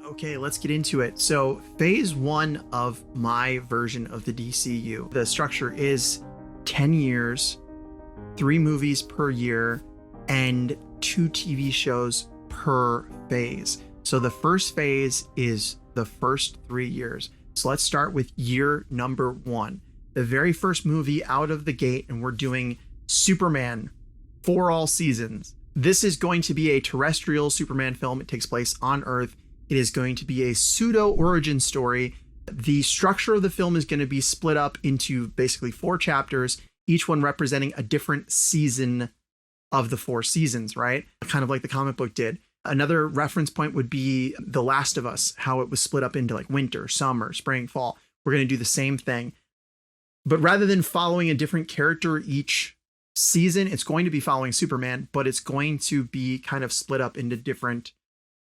Okay, let's get into it. So phase one of my version of the DCU, the structure is 10 years, 3 movies per year, and 2 TV shows per phase. So the first phase is the first 3 years. So let's start with year number 1. The very first movie out of the gate, and we're doing Superman for all seasons. This is going to be a terrestrial Superman film. It takes place on Earth. It is going to be a pseudo origin story. The structure of the film is going to be split up into basically 4 chapters, each one representing a different season of the 4 seasons, right? Kind of like the comic book did. Another reference point would be The Last of Us, how it was split up into like winter, summer, spring, fall. We're going to do the same thing. But rather than following a different character each season, it's going to be following Superman, but it's going to be kind of split up into different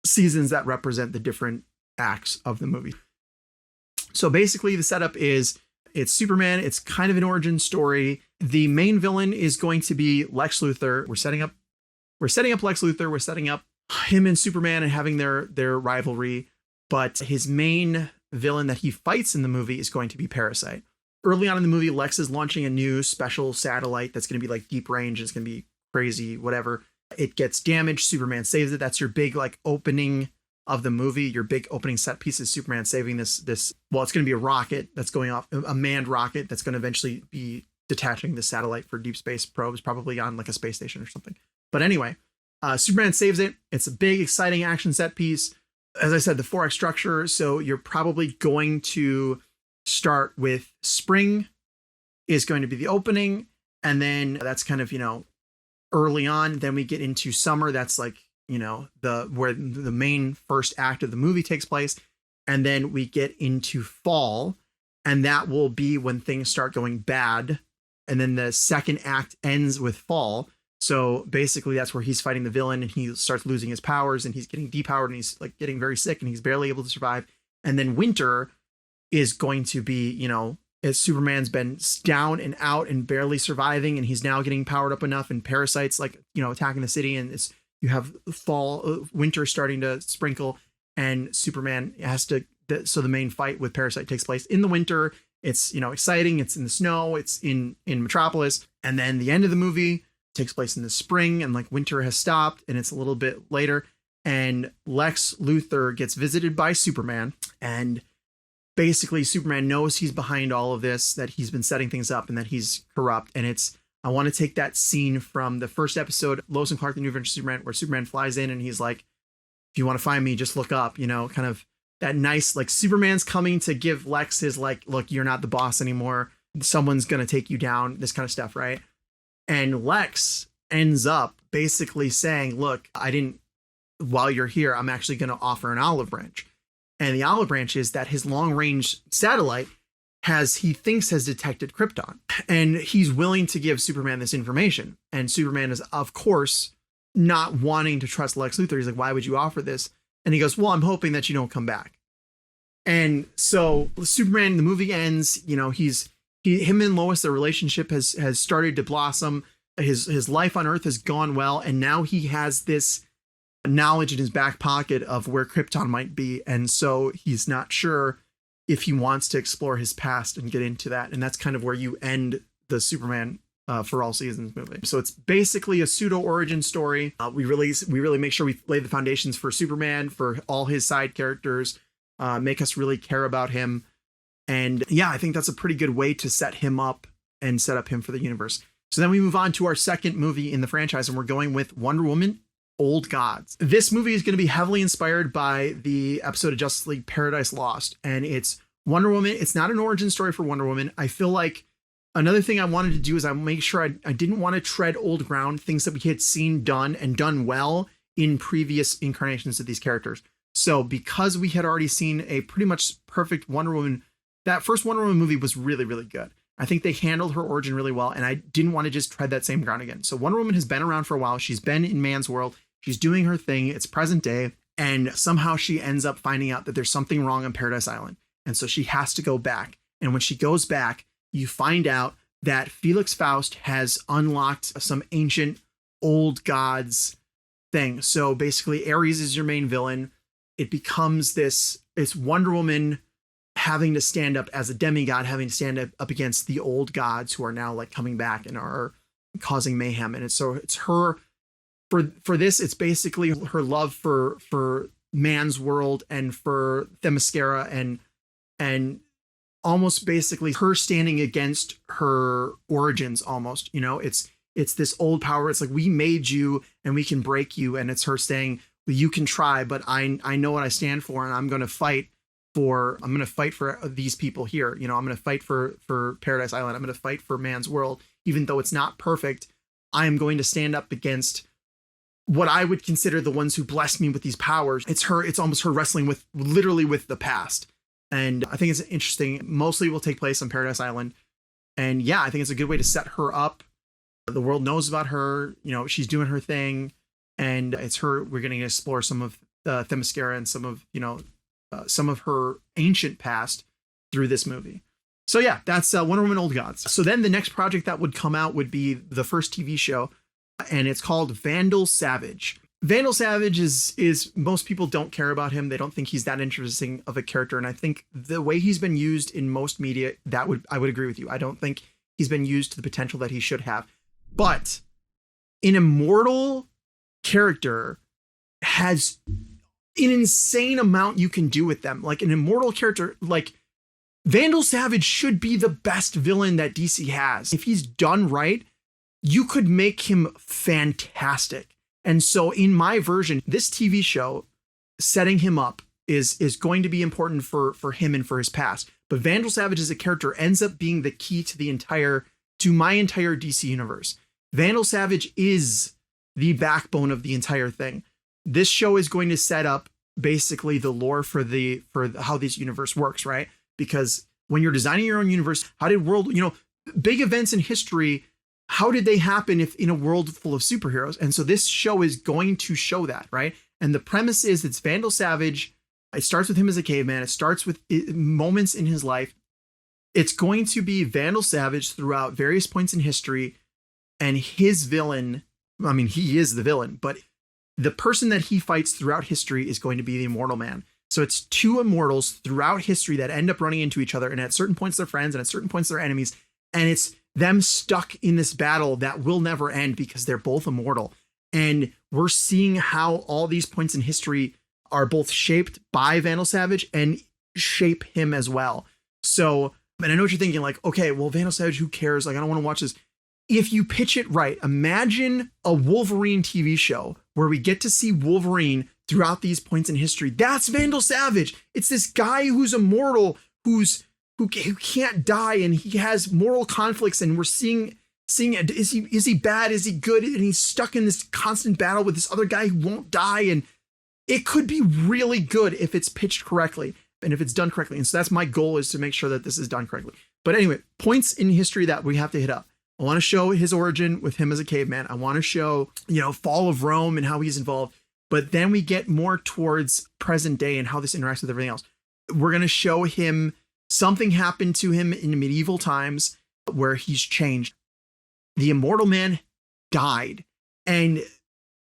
seasons that represent the different acts of the movie. So basically the setup is it's Superman. It's kind of an origin story. The main villain is going to be Lex Luthor. We're setting up Lex Luthor. We're setting up him and Superman and having their rivalry. But his main villain that he fights in the movie is going to be Parasite. Early on in the movie, Lex is launching a new special satellite that's going to be like deep range. It's going to be crazy, whatever. It gets damaged. Superman saves it. That's your big like opening of the movie. Your big opening set piece is Superman saving this. Well, it's going to be a rocket that's going off, a manned rocket that's going to eventually be detaching the satellite for deep space probes, probably on like a space station or something. But anyway, Superman saves it. It's a big, exciting action set piece. As I said, the 4X structure. So you're probably going to start with spring is going to be the opening. And then that's kind of, early on. Then we get into summer. That's like, where the main first act of the movie takes place. And then we get into fall, and that will be when things start going bad. And then the second act ends with fall. So basically that's where he's fighting the villain and he starts losing his powers and he's getting depowered and he's like getting very sick and he's barely able to survive. And then winter is going to be, as Superman's been down and out and barely surviving, and he's now getting powered up enough, and Parasite's like, attacking the city, and you have winter starting to sprinkle, and Superman has to, so the main fight with Parasite takes place in the winter. It's, exciting. It's in the snow. It's in Metropolis. And then the end of the movie takes place in the spring, and like winter has stopped and it's a little bit later, and Lex Luthor gets visited by Superman, and basically Superman knows he's behind all of this, that he's been setting things up and that he's corrupt. And I want to take that scene from the first episode, Lois and Clark, The New Adventures of Superman, where Superman flies in and he's like, if you want to find me, just look up, kind of that nice, like Superman's coming to give Lex his like, look, you're not the boss anymore. Someone's going to take you down, this kind of stuff. Right. And Lex ends up basically saying, look, while you're here, I'm actually going to offer an olive branch. And the olive branch is that his long-range satellite he thinks has detected Krypton. And he's willing to give Superman this information. And Superman is, of course, not wanting to trust Lex Luthor. He's like, why would you offer this? And he goes, well, I'm hoping that you don't come back. And so Superman, the movie ends, him and Lois, their relationship has started to blossom. His life on Earth has gone well. And now he has this knowledge in his back pocket of where Krypton might be, and so he's not sure if he wants to explore his past and get into that. And that's kind of where you end the Superman for all seasons movie. So it's basically a pseudo origin story. We really make sure we lay the foundations for Superman, for all his side characters, make us really care about him. And yeah, I think that's a pretty good way to set him up and set up him for the universe. So then we move on to our second movie in the franchise, and we're going with Wonder Woman Old Gods. This movie is going to be heavily inspired by the episode of Justice League Paradise Lost, and it's Wonder Woman. It's not an origin story for Wonder Woman. I feel like another thing I wanted to do is I make sure I didn't want to tread old ground, things that we had seen done and done well in previous incarnations of these characters. So because we had already seen a pretty much perfect Wonder Woman, that first Wonder Woman movie was really, really good. I think they handled her origin really well, and I didn't want to just tread that same ground again. So Wonder Woman has been around for a while. She's been in man's world. She's doing her thing. It's present day. And somehow she ends up finding out that there's something wrong on Paradise Island. And so she has to go back. And when she goes back, you find out that Felix Faust has unlocked some ancient old gods thing. So basically Ares is your main villain. it becomes it's Wonder Woman having to stand up as a demigod, having to stand up against the old gods who are now like coming back and are causing mayhem. And it's her for this, it's basically her love for man's world and for Themyscira and almost basically her standing against her origins almost, it's this old power. It's like, we made you and we can break you. And it's her saying, well, you can try, but I know what I stand for, and I'm going to fight for these people here. I'm going to fight for Paradise Island. I'm going to fight for man's world. Even though it's not perfect, I am going to stand up against what I would consider the ones who blessed me with these powers. It's almost her wrestling with the past. And I think it's interesting. Mostly will take place on Paradise Island. And yeah, I think it's a good way to set her up. The world knows about her. She's doing her thing. And it's her. We're going to explore some of Themyscira and some of her ancient past through this movie. So yeah, that's Wonder Woman Old Gods. So then the next project that would come out would be the first TV show, and it's called Vandal Savage. Vandal Savage is most people don't care about him. They don't think he's that interesting of a character. And I think the way he's been used in most media, I would agree with you. I don't think he's been used to the potential that he should have. But an immortal character has an insane amount you can do with them. Like an immortal character, like Vandal Savage should be the best villain that DC has. If he's done right, you could make him fantastic. And so in my version, this TV show, setting him up is going to be important for him and for his past. But Vandal Savage as a character ends up being the key to my entire DC universe. Vandal Savage is the backbone of the entire thing. This show is going to set up basically the lore for how this universe works, right? Because when you're designing your own universe, how did big events in history, how did they happen if in a world full of superheroes? And so this show is going to show that, right? And the premise is it's Vandal Savage. It starts with him as a caveman. It starts with moments in his life. It's going to be Vandal Savage throughout various points in history, and his villain, I mean, he is the villain, but the person that he fights throughout history is going to be the Immortal Man. So it's two immortals throughout history that end up running into each other, and at certain points they're friends, and at certain points they're enemies, and it's them stuck in this battle that will never end because they're both immortal. And we're seeing how all these points in history are both shaped by Vandal Savage and shape him as well. So, and I know what you're thinking, like, okay, well, Vandal Savage, who cares? Like, I don't want to watch this. If you pitch it right, imagine a Wolverine TV show where we get to see Wolverine throughout these points in history. That's Vandal Savage. It's this guy who's immortal, who can't die, and he has moral conflicts, and we're seeing is he bad? Is he good? And he's stuck in this constant battle with this other guy who won't die. And it could be really good if it's pitched correctly and if it's done correctly. And so that's my goal, is to make sure that this is done correctly. But anyway, points in history that we have to hit up. I want to show his origin with him as a caveman. I want to show, fall of Rome and how he's involved. But then we get more towards present day and how this interacts with everything else. We're going to show him something happened to him in medieval times where he's changed. The Immortal Man died, and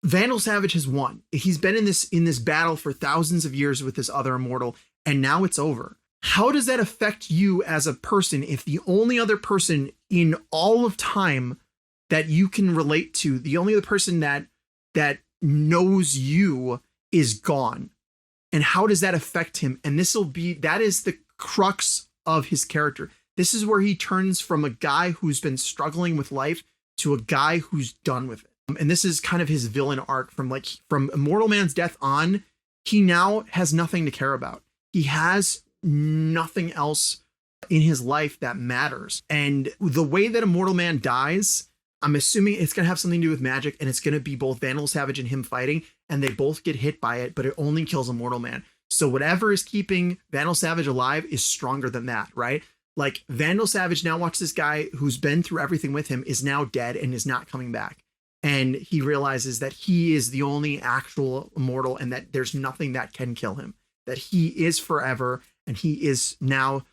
Vandal Savage has won. He's been in this battle for thousands of years with this other immortal, and now it's over. How does that affect you as a person if the only other person in all of time that you can relate to, the only other person that knows you, is gone? And how does that affect him? And that is the crux of his character. This is where he turns from a guy who's been struggling with life to a guy who's done with it. And this is kind of his villain arc from Immortal Man's death on. He now has nothing to care about. He has nothing else in his life that matters. And the way that Immortal Man dies, I'm assuming it's going to have something to do with magic, and it's going to be both Vandal Savage and him fighting, and they both get hit by it, but it only kills Immortal Man. So whatever is keeping Vandal Savage alive is stronger than that, right? Like, Vandal Savage now watch this guy who's been through everything with him is now dead and is not coming back. And he realizes that he is the only actual immortal, and that there's nothing that can kill him, that he is forever, and he is now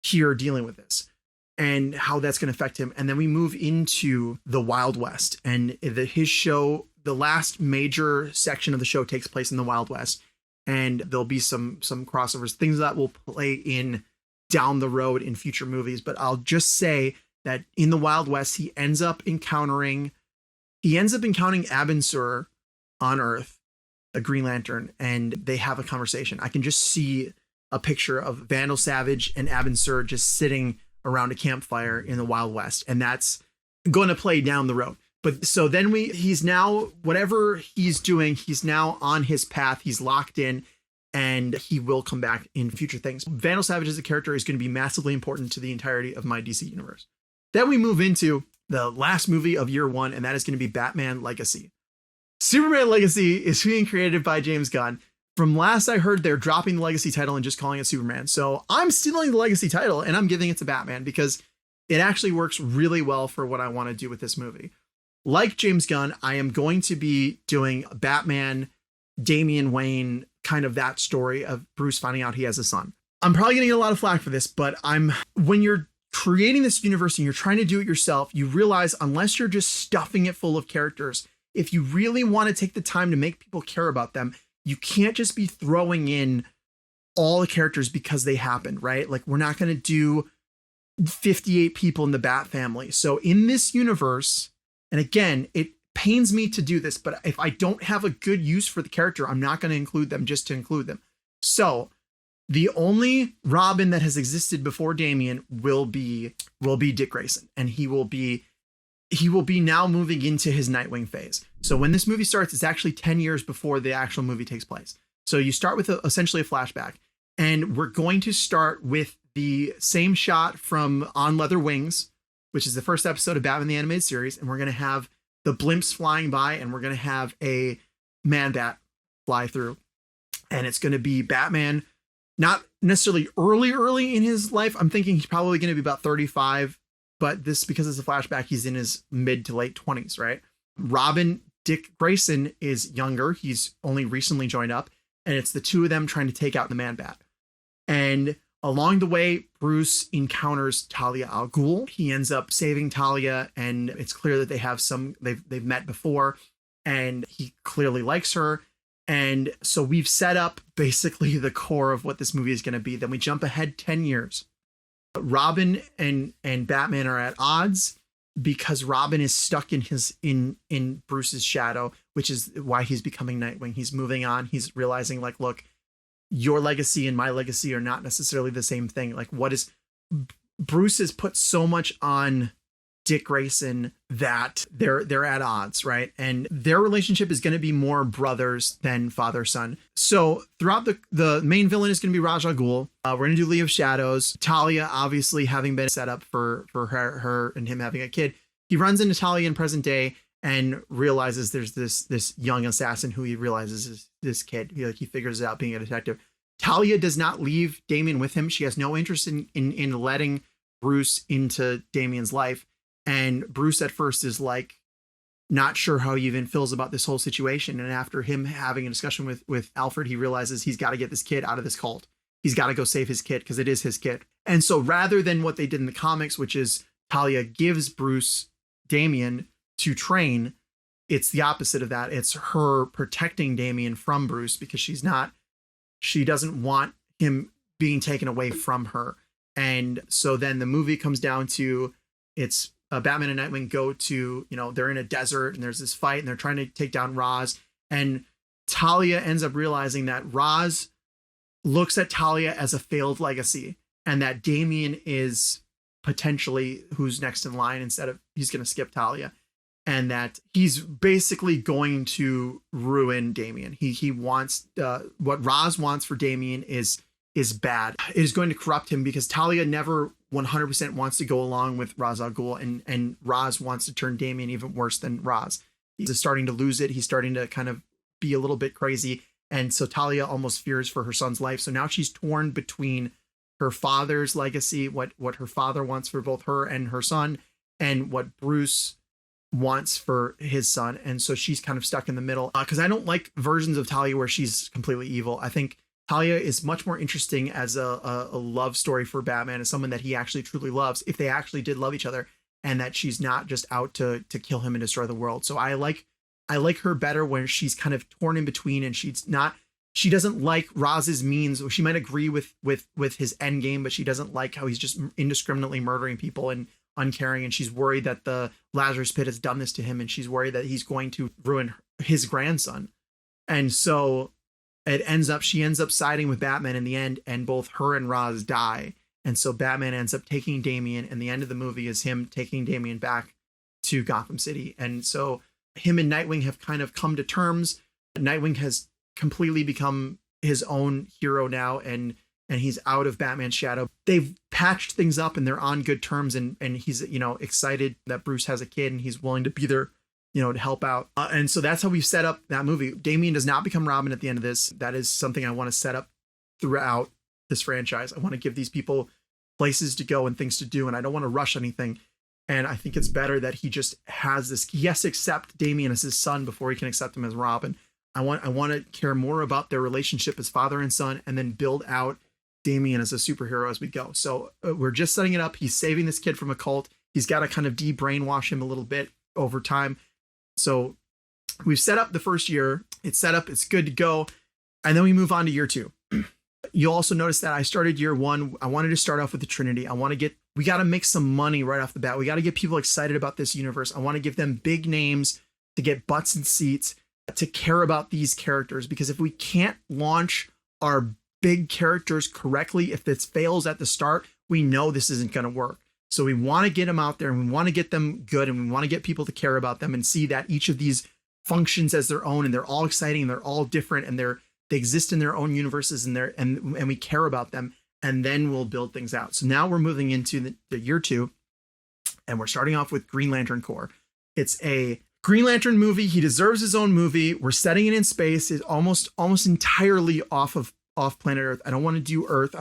here dealing with this and how that's going to affect him. And then we move into the Wild West, and his show, the last major section of the show takes place in the Wild West. and there'll be some crossovers, things that will play in down the road in future movies. But I'll just say that in the Wild West, he ends up encountering Abin Sur on Earth, a Green Lantern, and they have a conversation. I can just see a picture of Vandal Savage and Abin Sur just sitting around a campfire in the Wild West, and that's going to play down the road. But so then he's now, whatever he's doing, he's now on his path. He's locked in, and he will come back in future things. Vandal Savage as a character is going to be massively important to the entirety of my DC universe. Then we move into the last movie of year one, and that is going to be Batman Legacy. Superman Legacy is being created by James Gunn. From last I heard, they're dropping the Legacy title and just calling it Superman. So I'm stealing the Legacy title and I'm giving it to Batman because it actually works really well for what I want to do with this movie. Like James Gunn, I am going to be doing Batman, Damian Wayne, kind of that story of Bruce finding out he has a son. I'm probably going to get a lot of flack for this, but when you're creating this universe and you're trying to do it yourself, you realize unless you're just stuffing it full of characters, if you really want to take the time to make people care about them, you can't just be throwing in all the characters because they happened, right? Like, we're not going to do 58 people in the Bat family. So in this universe, and again, it pains me to do this, but if I don't have a good use for the character, I'm not going to include them just to include them. So the only Robin that has existed before Damian will be Dick Grayson, and he will be now moving into his Nightwing phase. So when this movie starts, it's actually 10 years before the actual movie takes place. So you start with essentially a flashback, and we're going to start with the same shot from On Leather Wings, which is the first episode of Batman the Animated Series. And we're going to have the blimps flying by, and we're going to have a Man-Bat fly through. And it's going to be Batman, not necessarily early in his life. I'm thinking he's probably going to be about 35, but this, because it's a flashback, he's in his mid to late 20s, right? Robin, Dick Grayson, is younger. He's only recently joined up, and it's the two of them trying to take out the Man-Bat. And along the way, Bruce encounters Talia al Ghul. He ends up saving Talia, and it's clear that they've met before, and he clearly likes her. And so we've set up basically the core of what this movie is going to be. Then we jump ahead 10 years. Robin and Batman are at odds because Robin is stuck in Bruce's shadow, which is why he's becoming Nightwing. He's moving on. He's realizing, like, look, your legacy and my legacy are not necessarily the same thing. Like, Bruce has put so much on Dick Grayson that they're at odds, right? And their relationship is going to be more brothers than father-son. So throughout the main villain is going to be Ra's al Ghul. We're going to do League of Shadows. Talia, obviously, having been set up for her and him having a kid, he runs into Talia in present day and realizes there's this young assassin who he realizes is this kid. He figures it out being a detective. Talia does not leave Damian with him. She has no interest in letting Bruce into Damian's life. And Bruce at first is like not sure how he even feels about this whole situation. And after him having a discussion with Alfred, he realizes he's got to get this kid out of this cult. He's got to go save his kid because it is his kid. And so rather than what they did in the comics, which is Talia gives Bruce Damian to train, it's the opposite of that. It's her protecting Damian from Bruce because she doesn't want him being taken away from her. And so then the movie comes down to it's Batman and Nightwing go to, they're in a desert and there's this fight and they're trying to take down Ra's, and Talia ends up realizing that Ra's looks at Talia as a failed legacy and that Damian is potentially who's next in line instead of he's going to skip Talia, and that he's basically going to ruin Damian. He wants what Ra's wants for Damian is bad. It is going to corrupt him because Talia never 100% wants to go along with Ra's al Ghul, and Ra's wants to turn Damian even worse than Ra's. He's starting to lose it. He's starting to kind of be a little bit crazy. And so Talia almost fears for her son's life. So now she's torn between her father's legacy, what her father wants for both her and her son, and what Bruce wants for his son. And so she's kind of stuck in the middle because I don't like versions of Talia where she's completely evil. I think Talia is much more interesting as a love story for Batman, as someone that he actually truly loves, if they actually did love each other, and that she's not just out to kill him and destroy the world. So I like her better when she's kind of torn in between and she's not she doesn't like Roz's means. She might agree with his end game, but she doesn't like how he's just indiscriminately murdering people and uncaring. And she's worried that the Lazarus Pit has done this to him, and she's worried that he's going to ruin his grandson. And so she ends up siding with Batman in the end, and both her and Roz die. And so Batman ends up taking Damian, and the end of the movie is him taking Damian back to Gotham City. And so him and Nightwing have kind of come to terms. Nightwing has completely become his own hero now, and he's out of Batman's shadow. They've patched things up and they're on good terms, and he's, you know, excited that Bruce has a kid and he's willing to be there, you know, to help out. And so that's how we've set up that movie. Damian does not become Robin at the end of this. That is something I want to set up throughout this franchise. I want to give these people places to go and things to do, and I don't want to rush anything. And I think it's better that he just has this. He has to accept Damian as his son before he can accept him as Robin. I want to care more about their relationship as father and son, and then build out Damian as a superhero as we go. So we're just setting it up. He's saving this kid from a cult. He's got to kind of de-brainwash him a little bit over time. So we've set up the first year. It's set up. It's good to go. And then we move on to year 2. You'll also notice that I started year 1. I wanted to start off with the Trinity. We got to make some money right off the bat. We got to get people excited about this universe. I want to give them big names to get butts and seats, to care about these characters, because if we can't launch our big characters correctly, if this fails at the start, we know this isn't going to work. So we want to get them out there, and we want to get them good, and we want to get people to care about them and see that each of these functions as their own, and they're all exciting, and they're all different, and they exist in their own universes, and we care about them, and then we'll build things out. So now we're moving into the year 2, and we're starting off with Green Lantern Corps. It's a Green Lantern movie. He deserves his own movie. We're setting it in space. It's almost entirely off planet Earth. I don't want to do Earth.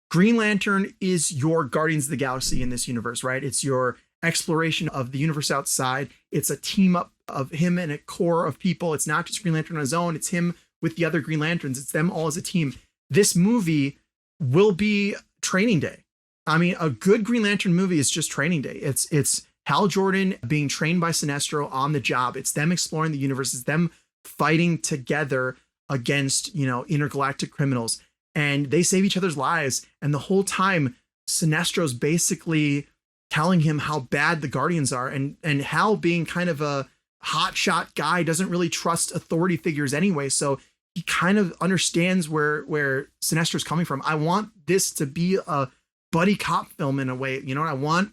Green Lantern is your Guardians of the Galaxy in this universe, right? It's your exploration of the universe outside. It's a team up of him and a core of people. It's not just Green Lantern on his own. It's him with the other Green Lanterns. It's them all as a team. This movie will be Training Day. I mean, a good Green Lantern movie is just Training Day. It's Hal Jordan being trained by Sinestro on the job. It's them exploring the universe. It's them fighting together against, you know, intergalactic criminals, and they save each other's lives. And the whole time, Sinestro's basically telling him how bad the Guardians are, and Hal, being kind of a hotshot guy, doesn't really trust authority figures anyway. So he kind of understands where Sinestro's coming from. I want this to be a buddy cop film in a way. You know, I want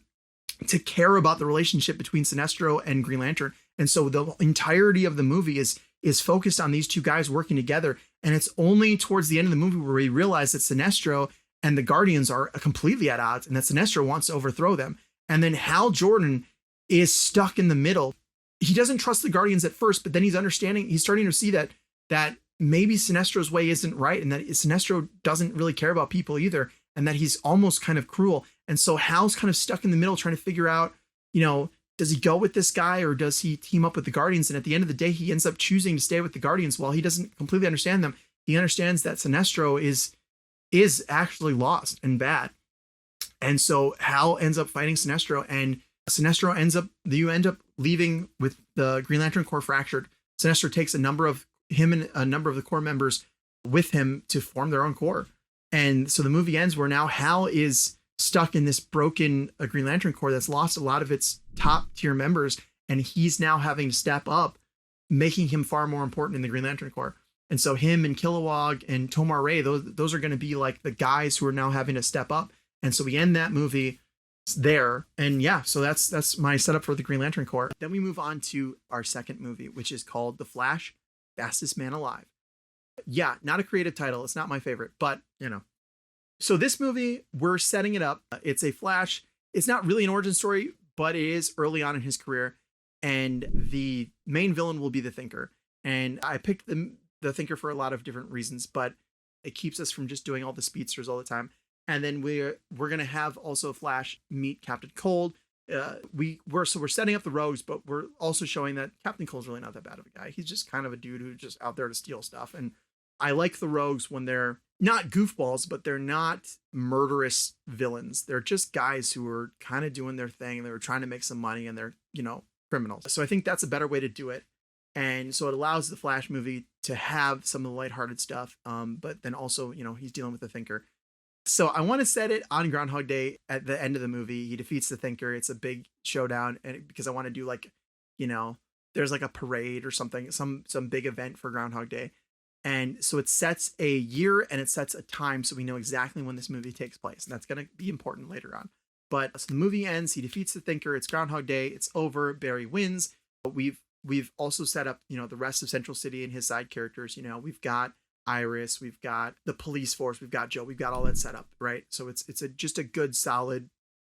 to care about the relationship between Sinestro and Green Lantern. And so the entirety of the movie is focused on these two guys working together. And it's only towards the end of the movie where we realize that Sinestro and the Guardians are completely at odds, and that Sinestro wants to overthrow them. And then Hal Jordan is stuck in the middle. He doesn't trust the Guardians at first, but then he's starting to see that maybe Sinestro's way isn't right, and that Sinestro doesn't really care about people either, and that he's almost kind of cruel. And so Hal's kind of stuck in the middle trying to figure out, you know, does he go with this guy or does he team up with the Guardians? And at the end of the day, he ends up choosing to stay with the Guardians. While he doesn't completely understand them, he understands that Sinestro is actually lost and bad. And so Hal ends up fighting Sinestro, and you end up leaving with the Green Lantern Corps fractured. Sinestro takes a number of the Corps members with him to form their own Corps. And so the movie ends where now Hal is stuck in this broken Green Lantern Corps that's lost a lot of its top tier members, and he's now having to step up, making him far more important in the Green Lantern Corps. And so him and Kilowog and Tomar Ray, those are going to be like the guys who are now having to step up. And so we end that movie there. And yeah, so that's my setup for the Green Lantern Corps. Then we move on to our second movie, which is called The Flash, Fastest Man Alive. Yeah, not a creative title. It's not my favorite, but you know. So this movie, we're setting it up. It's a Flash. It's not really an origin story, but it is early on in his career. And the main villain will be the Thinker. And I picked the Thinker for a lot of different reasons, but it keeps us from just doing all the speedsters all the time. And then we're going to have also Flash meet Captain Cold. We're setting up the rogues, but we're also showing that Captain Cold's really not that bad of a guy. He's just kind of a dude who's just out there to steal stuff. And I like the rogues when they're not goofballs, but they're not murderous villains. They're just guys who are kind of doing their thing. They were trying to make some money, and they're, you know, criminals. So I think that's a better way to do it. And so it allows the Flash movie to have some of the lighthearted stuff, but then also, he's dealing with the Thinker. So I want to set it on Groundhog Day at the end of the movie. He defeats the Thinker. It's a big showdown, and because I want to do like, there's like a parade or something, some big event for Groundhog Day. And so it sets a year and it sets a time so we know exactly when this movie takes place. And that's going to be important later on. But so the movie ends, he defeats the Thinker, it's Groundhog Day, it's over, Barry wins. But we've also set up, the rest of Central City and his side characters. We've got Iris, we've got the police force, we've got Joe, we've got all that set up, right? So it's just a good, solid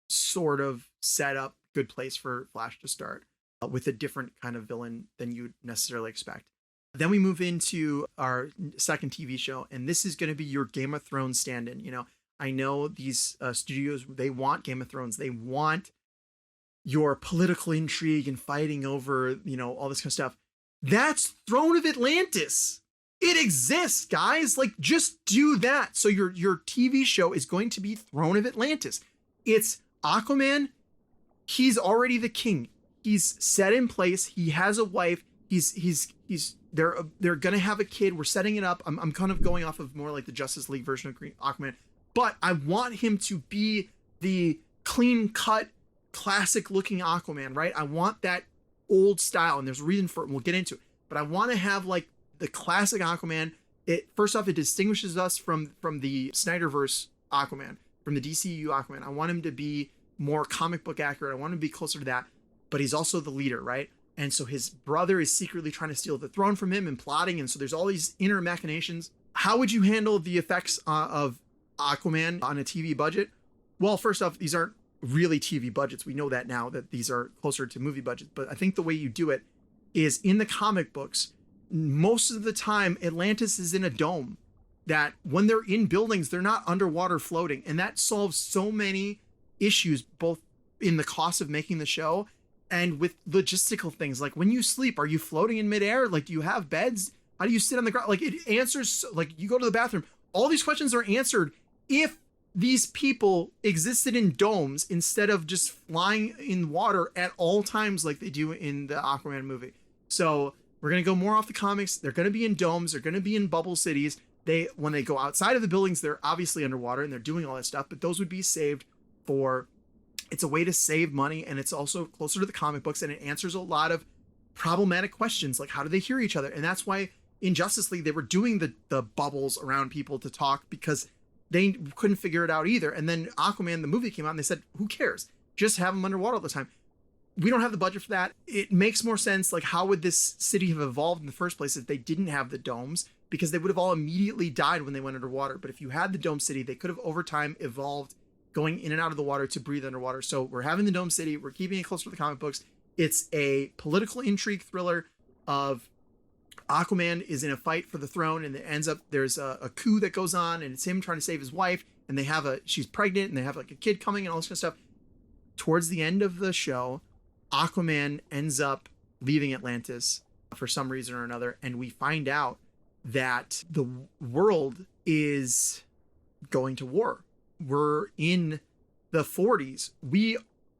sort of setup, good place for Flash to start with a different kind of villain than you'd necessarily expect. Then we move into our second TV show, and this is going to be your Game of Thrones stand-in. I know these studios, they want Game of Thrones. They want your political intrigue and fighting over, all this kind of stuff. That's Throne of Atlantis. It exists, guys. Like, just do that. So your TV show is going to be Throne of Atlantis. It's Aquaman. He's already the king. He's set in place. He has a wife. They're gonna have a kid. We're setting it up. I'm kind of going off of more like the Justice League version of Aquaman, but I want him to be the clean cut, classic looking Aquaman, right? I want that old style, and there's a reason for it, and we'll get into it. But I want to have like the classic Aquaman. First off, it distinguishes us from the Snyderverse Aquaman, from the DCU Aquaman. I want him to be more comic book accurate. I want him to be closer to that, but he's also the leader, right? And so his brother is secretly trying to steal the throne from him and plotting. And so there's all these inner machinations. How would you handle the effects of Aquaman on a TV budget? Well, first off, these aren't really TV budgets. We know that now, that these are closer to movie budgets. But I think the way you do it is in the comic books, most of the time, Atlantis is in a dome, that when they're in buildings, they're not underwater floating. And that solves so many issues, both in the cost of making the show and with logistical things. Like, when you sleep, are you floating in midair? Like, do you have beds? How do you sit on the ground? Like, it answers, like, you go to the bathroom. All these questions are answered if these people existed in domes instead of just flying in water at all times like they do in the Aquaman movie. So we're going to go more off the comics. They're going to be in domes. They're going to be in bubble cities. When they go outside of the buildings, they're obviously underwater and they're doing all that stuff, but those would be saved for... It's a way to save money, and it's also closer to the comic books, and it answers a lot of problematic questions, like how do they hear each other? And that's why in Justice League, they were doing the bubbles around people to talk, because they couldn't figure it out either. And then Aquaman, the movie, came out, and they said, who cares? Just have them underwater all the time. We don't have the budget for that. It makes more sense, like, how would this city have evolved in the first place if they didn't have the domes? Because they would have all immediately died when they went underwater. But if you had the dome city, they could have over time evolved, going in and out of the water to breathe underwater. So we're having the Dome City. We're keeping it closer to the comic books. It's a political intrigue thriller of Aquaman is in a fight for the throne, and it ends up, there's a coup that goes on, and it's him trying to save his wife, and she's pregnant, and they have like a kid coming and all this kind of stuff. Towards the end of the show, Aquaman ends up leaving Atlantis for some reason or another, and we find out that the world is going to war. We're in the 40s.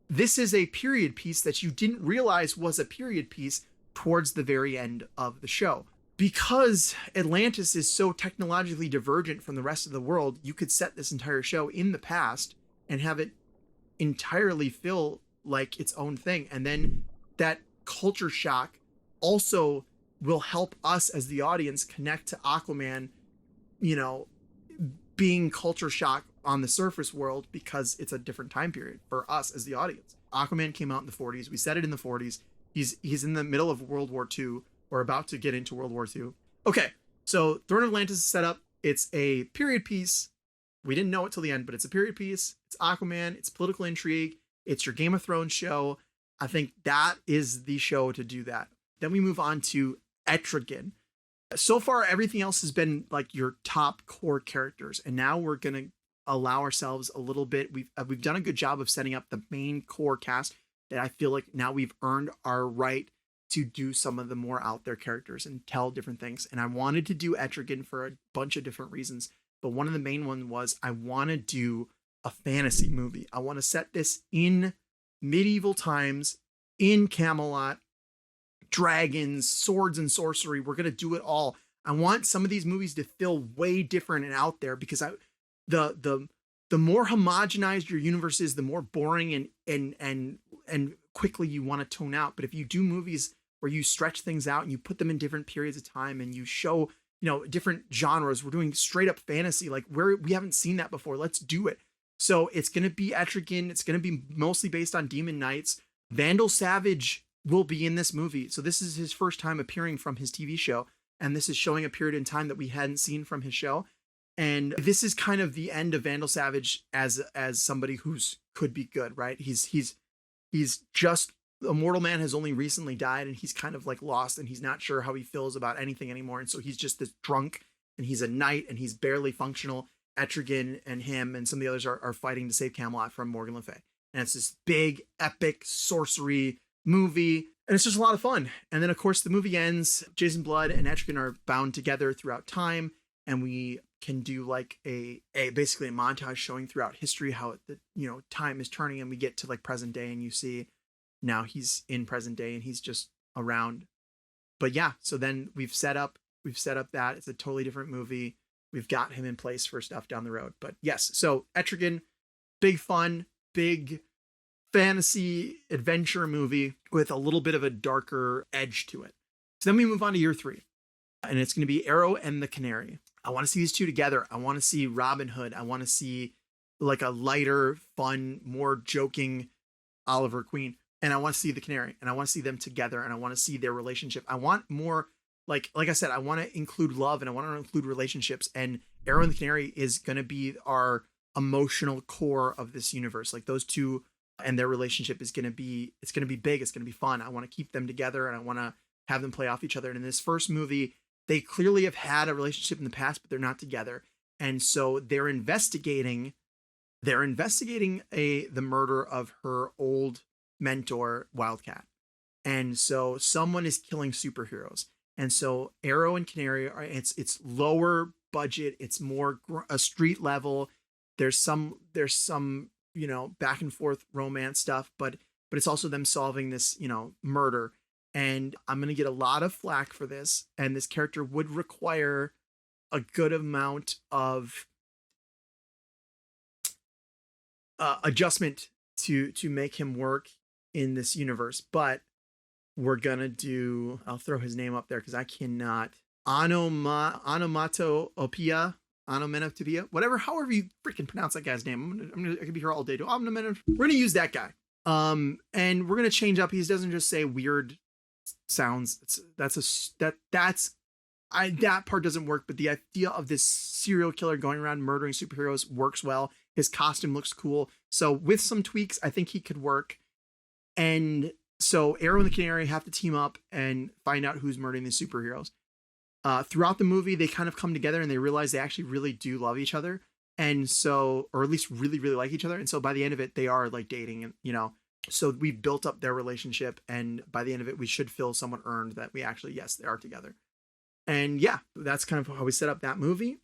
This is a period piece that you didn't realize was a period piece towards the very end of the show. Because Atlantis is so technologically divergent from the rest of the world, you could set this entire show in the past and have it entirely feel like its own thing. And then that culture shock also will help us as the audience connect to Aquaman, being culture shock on the surface world, because it's a different time period for us as the audience. Aquaman came out in the 40s. We set it in the 40s. He's in the middle of World War II, or about to get into World War II. Okay, so Throne of Atlantis is set up. It's a period piece. We didn't know it till the end, but it's a period piece. It's Aquaman. It's political intrigue. It's your Game of Thrones show. I think that is the show to do that. Then we move on to Etrigan. So far, everything else has been like your top core characters, and now we're gonna allow ourselves a little bit. We've done a good job of setting up the main core cast, that I feel like now we've earned our right to do some of the more out there characters and tell different things. And I wanted to do Etrigan for a bunch of different reasons, but one of the main ones was I want to do a fantasy movie. I want to set this in medieval times, in Camelot, dragons, swords and sorcery. We're gonna do it all. I want some of these movies to feel way different and out there, because the more homogenized your universe is, the more boring and quickly you want to tone out. But if you do movies where you stretch things out and you put them in different periods of time and you show, different genres, we're doing straight up fantasy, like we haven't seen that before. Let's do it. So it's going to be Etrigan. It's going to be mostly based on Demon Knights. Vandal Savage will be in this movie. So this is his first time appearing from his TV show. And this is showing a period in time that we hadn't seen from his show. And this is kind of the end of Vandal Savage as somebody who's could be good, right? He's just a mortal man, has only recently died, and he's kind of like lost, and he's not sure how he feels about anything anymore. And so he's just this drunk, and he's a knight, and he's barely functional. Etrigan and him and some of the others are fighting to save Camelot from Morgan Le Fay. And it's this big, epic sorcery movie. And it's just a lot of fun. And then, of course, the movie ends. Jason Blood and Etrigan are bound together throughout time. And we can do like a basically a montage showing throughout history how time is turning. And we get to like present day, and you see now he's in present day and he's just around. But yeah, so then we've set up that it's a totally different movie. We've got him in place for stuff down the road. But yes, so Etrigan, big fun, big fantasy adventure movie with a little bit of a darker edge to it. So then we move on to year 3, and it's going to be Arrow and the Canary. I want to see these two together. I want to see Robin Hood. I want to see like a lighter, fun, more joking Oliver Queen. And I want to see the Canary, and I want to see them together, and I want to see their relationship. I want more, like I said, I want to include love, and I want to include relationships. And Arrow and the Canary is going to be our emotional core of this universe. Like those two and their relationship is going to be, it's going to be big. It's going to be fun. I want to keep them together, and I want to have them play off each other. And in this first movie, they clearly have had a relationship in the past, but they're not together. And so they're investigating the murder of her old mentor, Wildcat. And so someone is killing superheroes. And so Arrow and Canary it's lower budget. It's more a street level. There's some back and forth romance stuff, but it's also them solving this, murder. And I'm going to get a lot of flack for this. And this character would require a good amount of adjustment to make him work in this universe. But we're going to do, I'll throw his name up there because I cannot. Onomatopoeia, however you freaking pronounce that guy's name. I could be here all day. We're going to use that guy. And we're going to change up. He doesn't just say weird sounds. That part doesn't work, but the idea of this serial killer going around murdering superheroes works well. His costume looks cool. So with some tweaks, I think he could work. And so Arrow and the Canary have to team up and find out who's murdering the superheroes. Throughout the movie, they kind of come together and they realize they actually really do love each other. And so, or at least really, really like each other. And so by the end of it, they are like dating, and, so we've built up their relationship. And by the end of it, we should feel somewhat earned that we actually, yes, they are together. And yeah, that's kind of how we set up that movie.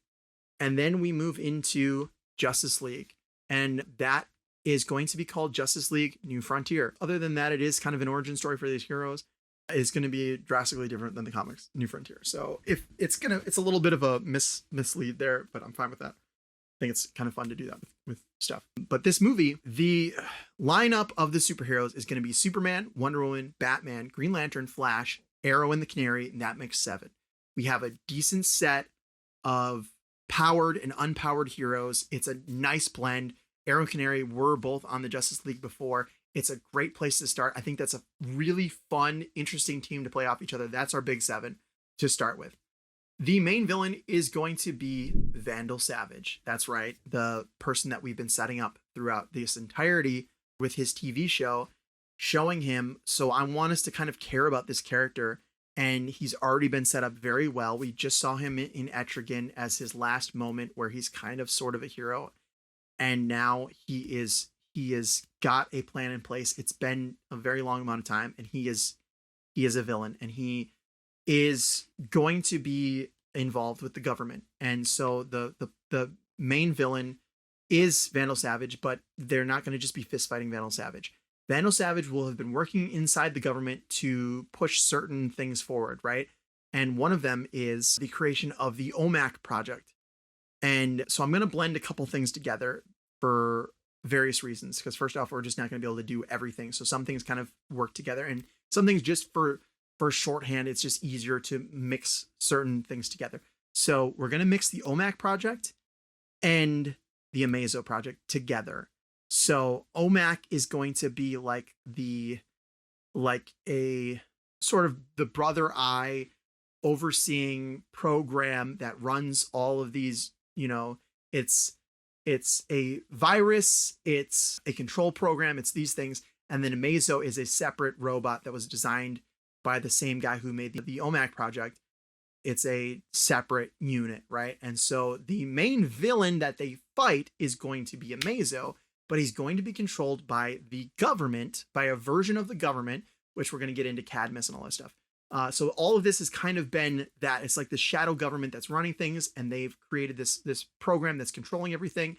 And then we move into Justice League. And that is going to be called Justice League New Frontier. Other than that, it is kind of an origin story for these heroes. It's going to be drastically different than the comics New Frontier. So if it's a little bit of a mislead there, but I'm fine with that. I think it's kind of fun to do that with stuff. But this movie, the lineup of the superheroes is going to be Superman, Wonder Woman, Batman, Green Lantern, Flash, Arrow, and the Canary, and that makes 7. We have a decent set of powered and unpowered heroes. It's a nice blend. Arrow and Canary were both on the Justice League before. It's a great place to start. I think that's a really fun, interesting team to play off each other. That's our big 7 to start with. The main villain is going to be Vandal Savage. That's right. The person that we've been setting up throughout this entirety with his TV show, showing him. So I want us to kind of care about this character. And he's already been set up very well. We just saw him in Etrigan as his last moment where he's kind of sort of a hero. And now he has got a plan in place. It's been a very long amount of time, and he is a villain, and he is going to be involved with the government. And so the main villain is Vandal Savage, but they're not going to just be fist fighting Vandal Savage. Vandal Savage will have been working inside the government to push certain things forward, right? And one of them is the creation of the OMAC project. And so I'm going to blend a couple things together for various reasons. Because first off, we're just not going to be able to do everything. So some things kind of work together, and some things just for shorthand, it's just easier to mix certain things together. So we're going to mix the OMAC project and the Amazo project together. So OMAC is going to be like a sort of the brother eye overseeing program that runs all of these, it's a virus, it's a control program, it's these things. And then Amazo is a separate robot that was designed by the same guy who made the OMAC project. It's a separate unit, right? And so the main villain that they fight is going to be Amazo, but he's going to be controlled by the government, by a version of the government, which we're going to get into Cadmus and all that stuff. So all of this has kind of been that it's like the shadow government that's running things, and they've created this program that's controlling everything.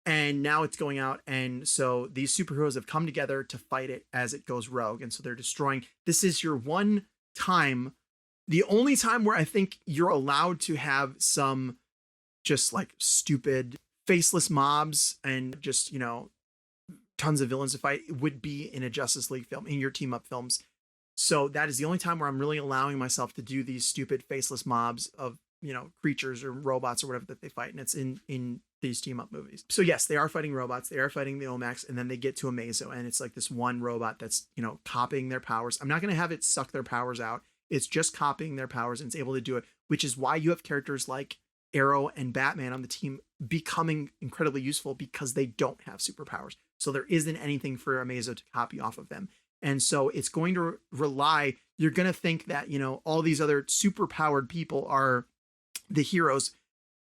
And now it's going out. And so these superheroes have come together to fight it as it goes rogue. And so they're destroying. This is your one time, the only time where I think you're allowed to have some just like stupid faceless mobs and just, tons of villains to fight would be in a Justice League film, in your team up films. So that is the only time where I'm really allowing myself to do these stupid faceless mobs of, creatures or robots or whatever that they fight. And it's in these team up movies. So yes, they are fighting robots. They are fighting the Omax, and then they get to Amazo, and it's like this one robot that's, copying their powers. I'm not going to have it suck their powers out. It's just copying their powers, and it's able to do it, which is why you have characters like Arrow and Batman on the team becoming incredibly useful, because they don't have superpowers. So there isn't anything for Amazo to copy off of them. And so it's going to rely, you're going to think that, all these other super powered people are the heroes,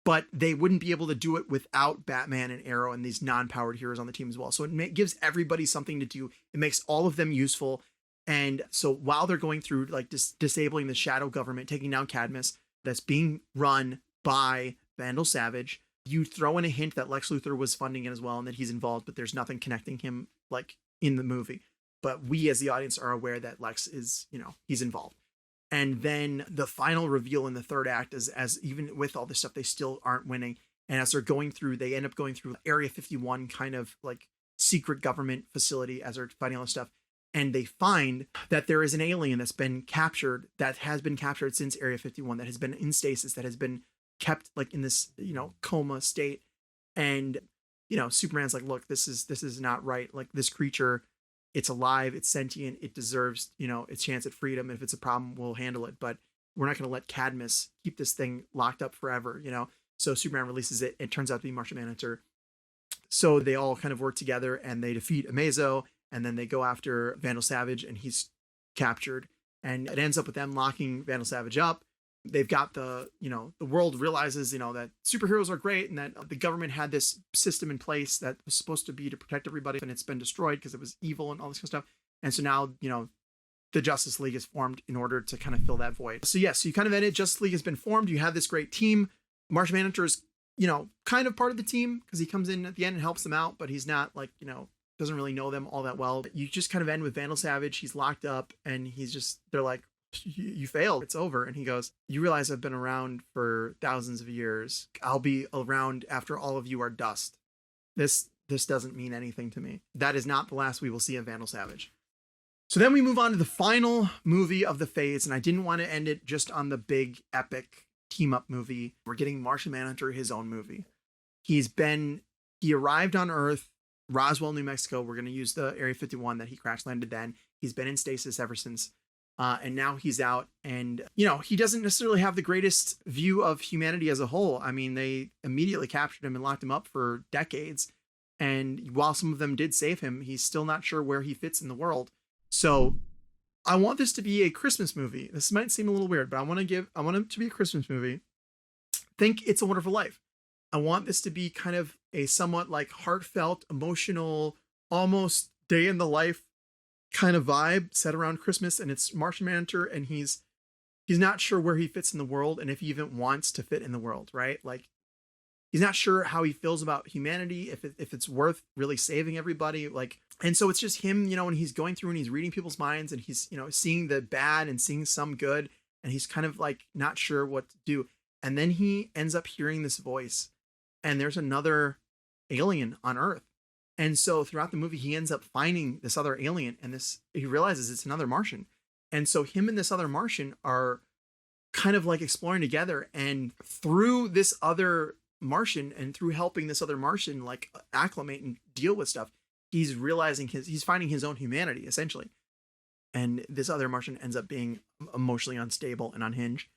but they wouldn't be able to do it without Batman and Arrow and these non-powered heroes on the team as well. So it gives everybody something to do. It makes all of them useful. And so while they're going through like disabling the shadow government, taking down Cadmus, that's being run by Vandal Savage, you throw in a hint that Lex Luthor was funding it as well and that he's involved, but there's nothing connecting him like in the movie. But we as the audience are aware that Lex is, he's involved. And then the final reveal in the third act is, as even with all this stuff, they still aren't winning. And as they're going through, they end up going through Area 51 kind of like secret government facility as they're fighting all this stuff. And they find that there is an alien that's been captured, that has been captured since Area 51, that has been in stasis, that has been kept like in this, coma state. And, Superman's like, look, this is not right. Like this creature, it's alive, it's sentient, it deserves, its chance at freedom. If it's a problem, we'll handle it. But we're not going to let Cadmus keep this thing locked up forever, So Superman releases it. It turns out to be Martian Manhunter. So they all kind of work together and they defeat Amazo, and then they go after Vandal Savage, and he's captured. And it ends up with them locking Vandal Savage up. They've got the world realizes, that superheroes are great, and that the government had this system in place that was supposed to be to protect everybody, and it's been destroyed because it was evil and all this kind of stuff. And so now, the Justice League is formed in order to kind of fill that void. So yes, so you kind of edit, Justice League has been formed. You have this great team. Martian Manhunter is, kind of part of the team because he comes in at the end and helps them out, but he's not like, doesn't really know them all that well. You just kind of end with Vandal Savage. He's locked up, and they're like, you failed, it's over. And he goes, you realize I've been around for thousands of years. I'll be around after all of you are dust. This doesn't mean anything to me. That is not the last we will see of Vandal Savage. So then we move on to the final movie of the phase, and I didn't want to end it just on the big epic team up movie. We're getting Martian Manhunter his own movie. He arrived on Earth, Roswell, New Mexico. We're going to use the Area 51 that he crash landed then. He's been in stasis ever since. And now he's out, and, he doesn't necessarily have the greatest view of humanity as a whole. I mean, they immediately captured him and locked him up for decades. And while some of them did save him, he's still not sure where he fits in the world. So I want this to be a Christmas movie. This might seem a little weird, but I want it to be a Christmas movie. Think It's a Wonderful Life. I want this to be kind of a somewhat like heartfelt, emotional, almost day in the life kind of vibe set around Christmas. And it's Martian Manhunter, and he's not sure where he fits in the world, and if he even wants to fit in the world, right? Like, he's not sure how he feels about humanity, if it's worth really saving everybody. Like, And so it's just him, when he's going through and he's reading people's minds and he's, seeing the bad and seeing some good, and he's kind of like not sure what to do. And then he ends up hearing this voice, and there's another alien on Earth. And so throughout the movie, he ends up finding this other alien, and he realizes it's another Martian. And so him and this other Martian are kind of like exploring together. And through this other Martian and through helping this other Martian like acclimate and deal with stuff, he's realizing he's finding his own humanity essentially. And this other Martian ends up being emotionally unstable and unhinged.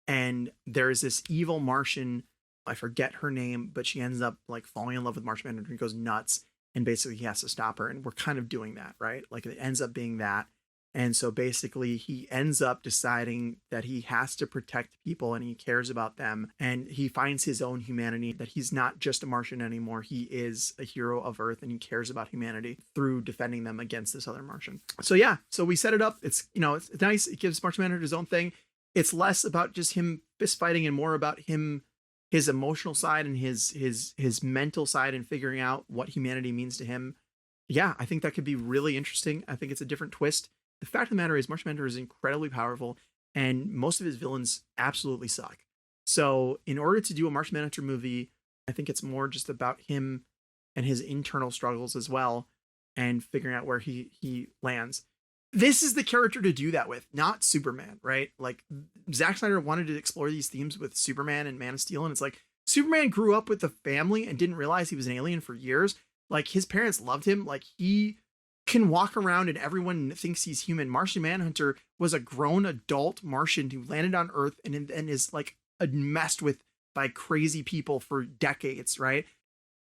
And there's this evil Martian, I forget her name, but she ends up like falling in love with Martian Manhunter and goes nuts. And basically he has to stop her. And we're kind of doing that, right? Like it ends up being that. And so basically he ends up deciding that he has to protect people and he cares about them. And he finds his own humanity, that he's not just a Martian anymore. He is a hero of Earth and he cares about humanity through defending them against this other Martian. So yeah, so we set it up. It's, it's nice. It gives Martian Manhunter his own thing. It's less about just him fist fighting and more about his emotional side and his mental side and figuring out what humanity means to him. Yeah, I think that could be really interesting. I think it's a different twist. The fact of the matter is Martian Manhunter is incredibly powerful and most of his villains absolutely suck. So in order to do a Martian Manhunter movie, I think it's more just about him and his internal struggles as well and figuring out where he lands. This is the character to do that with, not Superman, right? Like Zack Snyder wanted to explore these themes with Superman and Man of Steel. And it's like Superman grew up with a family and didn't realize he was an alien for years. Like his parents loved him. Like he can walk around and everyone thinks he's human. Martian Manhunter was a grown adult Martian who landed on Earth and is like messed with by crazy people for decades, right?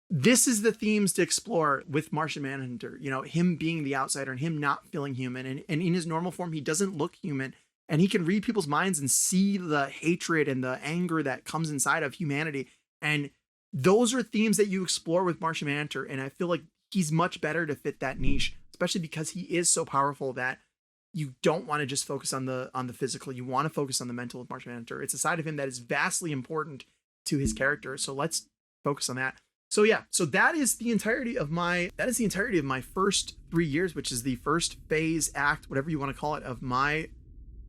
This is the themes to explore with Martian Manhunter, him being the outsider and him not feeling human. And in his normal form, he doesn't look human and he can read people's minds and see the hatred and the anger that comes inside of humanity. And those are themes that you explore with Martian Manhunter. And I feel like he's much better to fit that niche, especially because he is so powerful that you don't want to just focus on the physical. You want to focus on the mental with Martian Manhunter. It's a side of him that is vastly important to his character. So let's focus on that. So yeah, so that is the entirety of my first 3 years, which is the first phase, act, whatever you want to call it, of my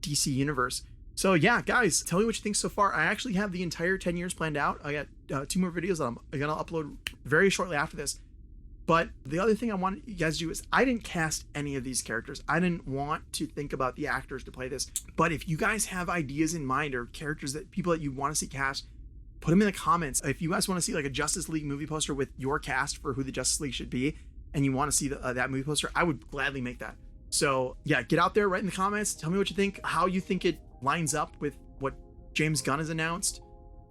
DC universe. So yeah, guys, tell me what you think so far. I actually have the entire 10 years planned out. I got 2 more videos that I'm gonna upload very shortly after this. But the other thing I want you guys to do is I didn't cast any of these characters. I didn't want to think about the actors to play this. But if you guys have ideas in mind or characters that people that you want to see cast, put them in the comments. If you guys want to see like a Justice League movie poster with your cast for who the Justice League should be, and you want to see that movie poster, I would gladly make that. So yeah, get out there, write in the comments, tell me what you think, how you think it lines up with what James Gunn has announced.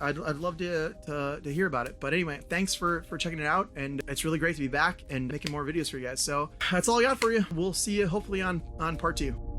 I'd love to hear about it. But anyway, thanks for checking it out, and it's really great to be back and making more videos for you guys. So that's all I got for you. We'll see you hopefully on part 2.